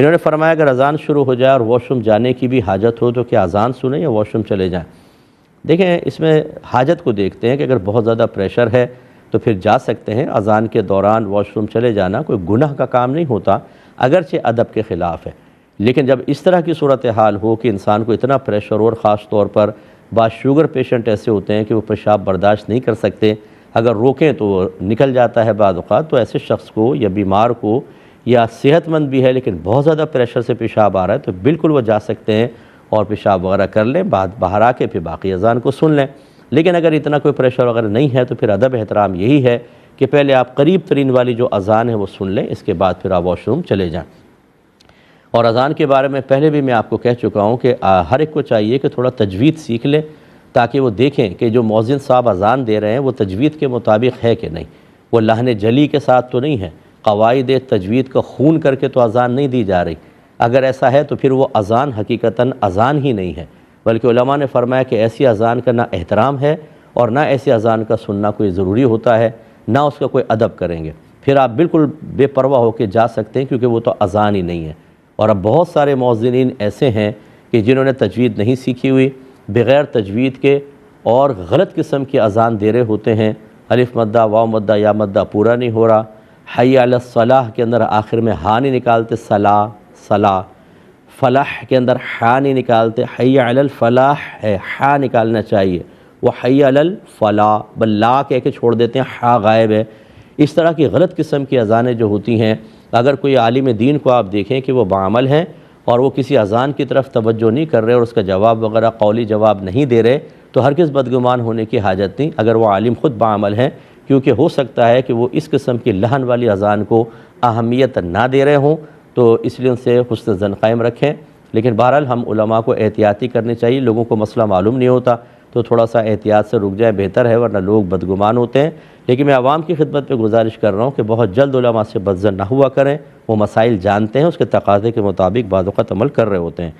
انہوں نے فرمایا اگر اذان شروع ہو جائے اور واش روم جانے کی بھی حاجت ہو تو کیا اذان سنیں یا واش روم چلے جائیں؟ دیکھیں اس میں حاجت کو دیکھتے ہیں کہ اگر بہت زیادہ پریشر ہے تو پھر جا سکتے ہیں، اذان کے دوران واش روم چلے جانا کوئی گناہ کا کام نہیں ہوتا، اگرچہ ادب کے خلاف ہے، لیکن جب اس طرح کی صورتحال ہو کہ انسان کو اتنا پریشر ہو، اور خاص طور پر بعض شوگر پیشنٹ ایسے ہوتے ہیں کہ وہ پیشاب برداشت نہیں کر سکتے، اگر روکیں تو وہ نکل جاتا ہے بعض اوقات، تو ایسے شخص کو یا بیمار کو یا صحت مند بھی ہے لیکن بہت زیادہ پریشر سے پیشاب آ رہا ہے تو بالکل وہ جا سکتے ہیں اور پیشاب وغیرہ کر لیں، بعد باہر آ کے پھر باقی اذان کو سن لیں۔ لیکن اگر اتنا کوئی پریشر وغیرہ نہیں ہے تو پھر ادب احترام یہی ہے کہ پہلے آپ قریب ترین والی جو اذان ہے وہ سن لیں، اس کے بعد پھر آپ واش روم چلے جائیں۔ اور اذان کے بارے میں پہلے بھی میں آپ کو کہہ چکا ہوں کہ ہر ایک کو چاہیے کہ تھوڑا تجوید سیکھ لے تاکہ وہ دیکھیں کہ جو مؤذن صاحب اذان دے رہے ہیں وہ تجوید کے مطابق ہے کہ نہیں، وہ لحن جلی کے ساتھ تو نہیں ہے، قواعد تجوید کا خون کر کے تو اذان نہیں دی جا رہی، اگر ایسا ہے تو پھر وہ اذان حقیقتاً اذان ہی نہیں ہے، بلکہ علماء نے فرمایا کہ ایسی اذان کا نہ احترام ہے اور نہ ایسی اذان کا سننا کوئی ضروری ہوتا ہے، نہ اس کا کوئی ادب کریں گے، پھر آپ بالکل بے پرواہ ہو کے جا سکتے ہیں کیونکہ وہ تو اذان ہی نہیں ہے۔ اور اب بہت سارے مؤذنین ایسے ہیں کہ جنہوں نے تجوید نہیں سیکھی ہوئی، بغیر تجوید کے اور غلط قسم کی اذان دے رہے ہوتے ہیں، الف مدہ واو مدہ یا مدہ پورا نہیں ہو رہا، حی علی الصلاح کے اندر آخر میں ہاں نہیں نکالتے، صلاح صلاح، فلاح کے اندر ہاں نہیں نکالتے، حی علی الفلاح ہے ہاں نکالنا چاہیے، وہ حی علی الفلاح بلا کہہ کے چھوڑ دیتے ہیں، ہاں غائب ہے۔ اس طرح کی غلط قسم کی اذانیں جو ہوتی ہیں، اگر کوئی عالم دین کو آپ دیکھیں کہ وہ بعمل ہیں اور وہ کسی اذان کی طرف توجہ نہیں کر رہے اور اس کا جواب وغیرہ قولی جواب نہیں دے رہے تو ہرگز بدگمان ہونے کی حاجت نہیں، اگر وہ عالم خود بعمل ہیں، کیونکہ ہو سکتا ہے کہ وہ اس قسم کی لحن والی اذان کو اہمیت نہ دے رہے ہوں، تو اس لیے ان سے حسن ظن قائم رکھیں۔ لیکن بہرحال ہم علماء کو احتیاطی کرنی چاہیے، لوگوں کو مسئلہ معلوم نہیں ہوتا تو تھوڑا سا احتیاط سے رک جائیں، بہتر ہے، ورنہ لوگ بدگمان ہوتے ہیں۔ لیکن میں عوام کی خدمت میں گزارش کر رہا ہوں کہ بہت جلد علماء سے بدظن نہ ہوا کریں، وہ مسائل جانتے ہیں، اس کے تقاضے کے مطابق بعض اوقات عمل کر رہے ہوتے ہیں۔